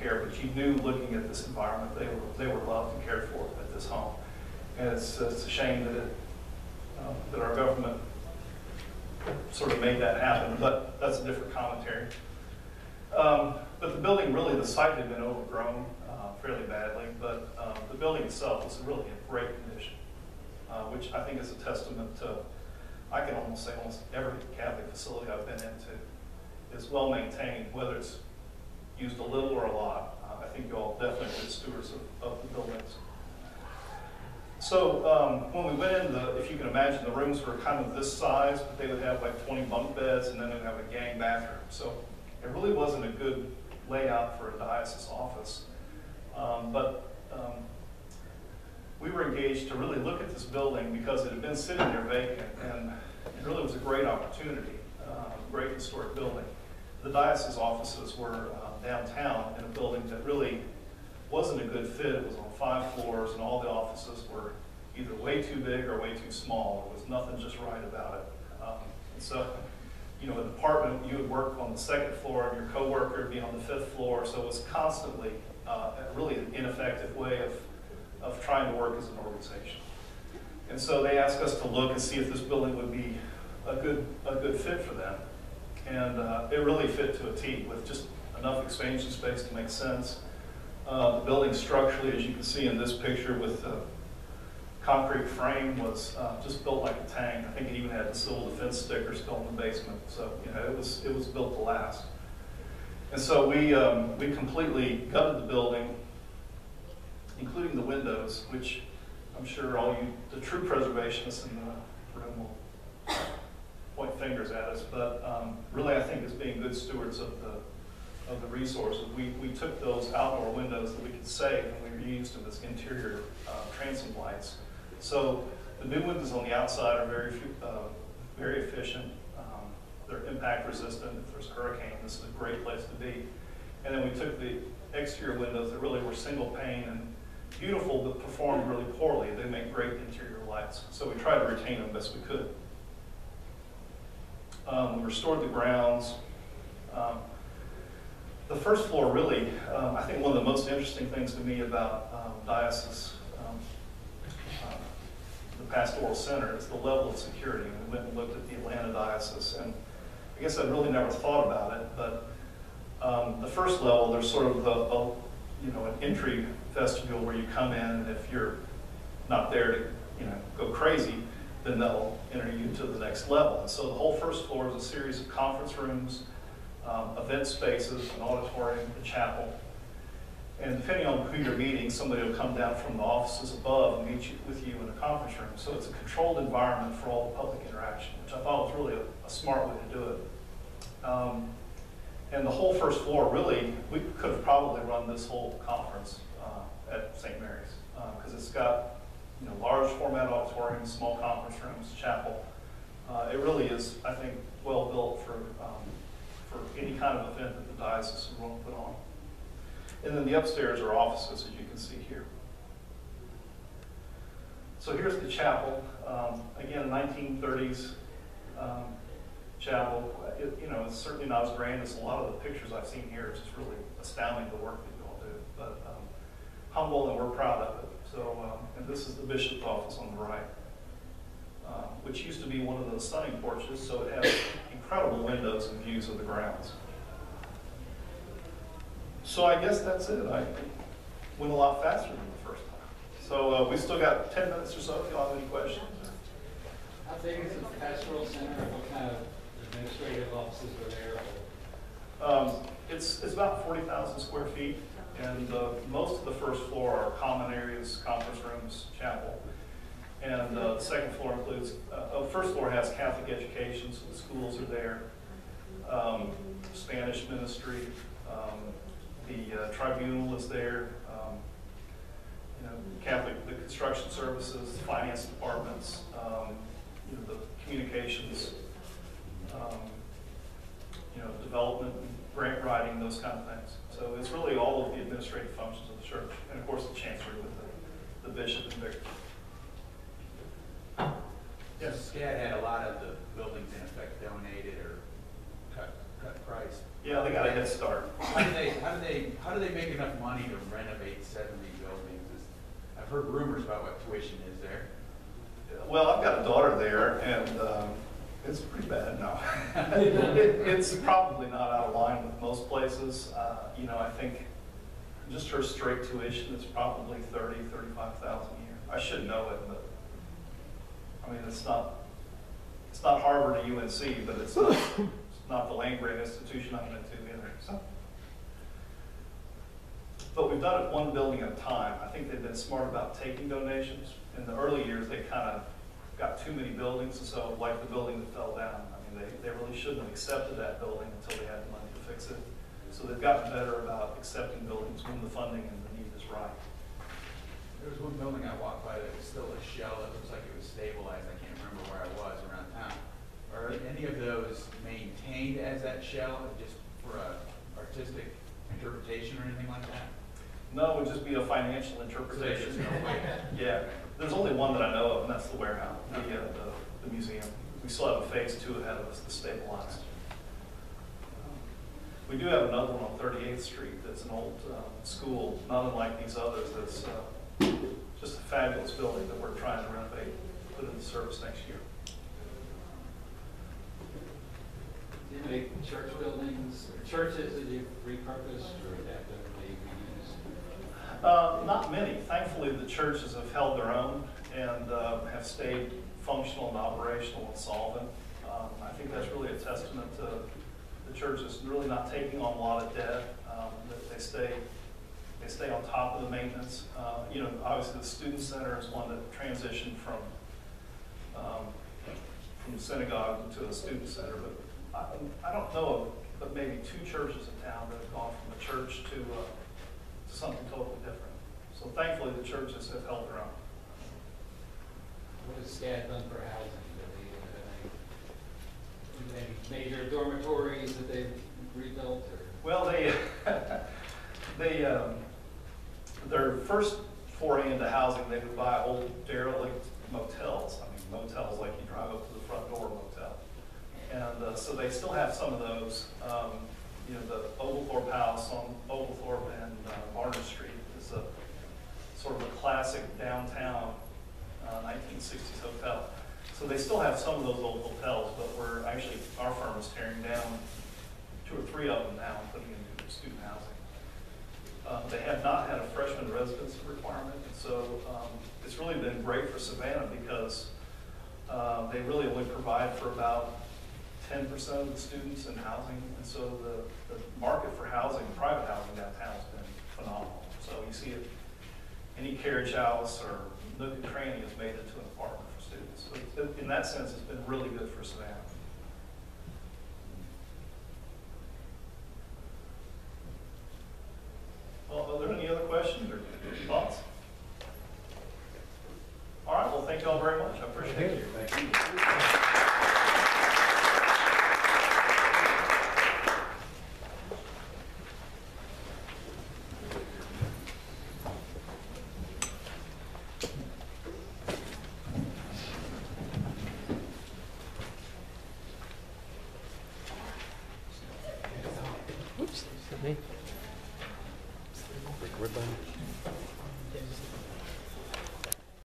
care, but you knew looking at this environment they were loved and cared for at this home. And it's a shame that that our government sort of made that happen, but that's a different commentary. But the building, really, the site had been overgrown fairly badly, but the building itself was really in great condition, which I think is a testament to, I can almost say almost every Catholic facility I've been into is well maintained, whether it's used a little or a lot. I think you all definitely are good stewards of the buildings. So when we went in, if you can imagine, the rooms were kind of this size, but they would have like 20 bunk beds, and then they would have a gang bathroom. So it really wasn't a good layout for a diocese office. We were engaged to really look at this building because it had been sitting there vacant, and it really was a great opportunity, great historic building. The diocese offices were downtown in a building that really wasn't a good fit. It was on 5 floors, and all the offices were either way too big or way too small. There was nothing just right about it. And so, you know, an apartment, you would work on the 2nd floor, and your coworker would be on the 5th floor. So it was constantly really an ineffective way of trying to work as an organization. And so they asked us to look and see if this building would be a good fit for them. And it really fit to a T, with just enough expansion space to make sense. The building structurally, as you can see in this picture, with the concrete frame, was just built like a tank. I think it even had the civil defense sticker still in the basement. So, you know, it was built to last. And so we completely gutted the building, including the windows, which I'm sure all you, the true preservationists in the room, will point fingers at us. But really, I think as being good stewards of the resources, we took those outdoor windows that we could save, and we reused them as interior transom lights. So the new windows on the outside are very efficient. They're impact resistant. If there's a hurricane, this is a great place to be. And then we took the exterior windows that really were single pane and beautiful, but performed really poorly. They make great interior lights. So we tried to retain them best we could. We restored the grounds. The first floor, really, I think one of the most interesting things to me about diocese, the pastoral center, is the level of security. We went and looked at the Atlanta diocese, and I guess I'd really never thought about it, but the first level, there's sort of an entry vestibule where you come in, and if you're not there to go crazy, then they'll enter you to the next level. And so the whole first floor is a series of conference rooms, event spaces, an auditorium, a chapel. And depending on who you're meeting, somebody will come down from the offices above and meet with you in a conference room. So it's a controlled environment for all the public interaction, which I thought was really a smart way to do it. And the whole first floor, really, we could have probably run this whole conference at St. Mary's, because it's got large format auditoriums, small conference rooms, chapel. It really is, I think, well built for any kind of event that the diocese would want to put on. And then the upstairs are offices, as you can see here. So here's the chapel. Again, a 1930s chapel. It's certainly not as grand as a lot of the pictures I've seen here. It's just really astounding the work that you all do. But humble, and we're proud of it. So, and this is the bishop's office on the right, which used to be one of those stunning porches, so it has incredible windows and views of the grounds. So I guess that's it. I went a lot faster than the first time. So we still got 10 minutes or so if y'all have any questions. How big is the pastoral center? What kind of administrative offices are there? It's about 40,000 square feet, and most of the first floor are common areas, conference rooms, chapel. And the second floor includes, the first floor has Catholic education, so the schools are there, Spanish ministry, the tribunal is there, the construction services, finance departments, the communications, development, grant writing, those kind of things. So it's really all of the administrative functions of the church, and of course the chancery with the bishop and vicar. Yes. SCAD had a lot of the buildings in effect donated or cut price. Yeah, they got a head start. How do they make make enough money to renovate 70 buildings? I've heard rumors about what tuition is there. Well, I've got a daughter there, and it's pretty bad now. It's probably not out of line with most places. You know, I think just her straight tuition is probably $30,000, $35,000 a year. I should know it, but I mean, it's not Harvard or UNC, but it's not the land grant institution I'm into either. So. But we've done it one building at a time. I think they've been smart about taking donations. In the early years, they kind of got too many buildings, and so like the building that fell down, I mean, they really shouldn't have accepted that building until they had the money to fix it. So they've gotten better about accepting buildings when the funding and the need is right. There was one building I walked by that was still a shell that looks like it was stabilized. I can't remember where I was around town. Are any of those maintained as that shell, just for a artistic interpretation or anything like that? No, it would just be a financial interpretation. So there's no way. Yeah, there's only one that I know of, and that's the warehouse, the museum. We still have a phase 2 ahead of us to stabilize. We do have another one on 38th Street that's an old school, not unlike these others. That's just a fabulous building that we're trying to renovate, put into service next year. Do you have any church buildings, or churches that you've repurposed or adaptively reused? Not many. Thankfully, the churches have held their own and have stayed functional and operational and solvent. I think that's really a testament to the churches really not taking on a lot of debt. That they stay on top of the maintenance. You know, obviously the student center is one that transitioned from the synagogue to a student center, but I don't know of but maybe 2 churches in town that have gone from a church to something totally different. So thankfully the churches have held their own. What has SCAD done for housing? Any major dormitories that they've rebuilt? Or? Well, their first foray into housing, they would buy old derelict motels. I mean, motels like you drive up to the front door motel. And so they still have some of those. You know, the Oglethorpe House on Oglethorpe and Barnard Street is a sort of a classic downtown 1960s hotel. So they still have some of those old hotels, but our firm is tearing down 2 or 3 of them now and putting into student housing. They have not had a freshman residency requirement, and so it's really been great for Savannah because they really only provide for about 10% of the students in housing, and so the market for housing, private housing downtown has been phenomenal. So you see it, any carriage house or nook and cranny is made into an apartment for students. So in that sense, it's been really good for Savannah. Well, are there any other questions or thoughts? All right, well, thank you all very much. I appreciate it. Thank you. Oops, is that me? Rick Ribbon.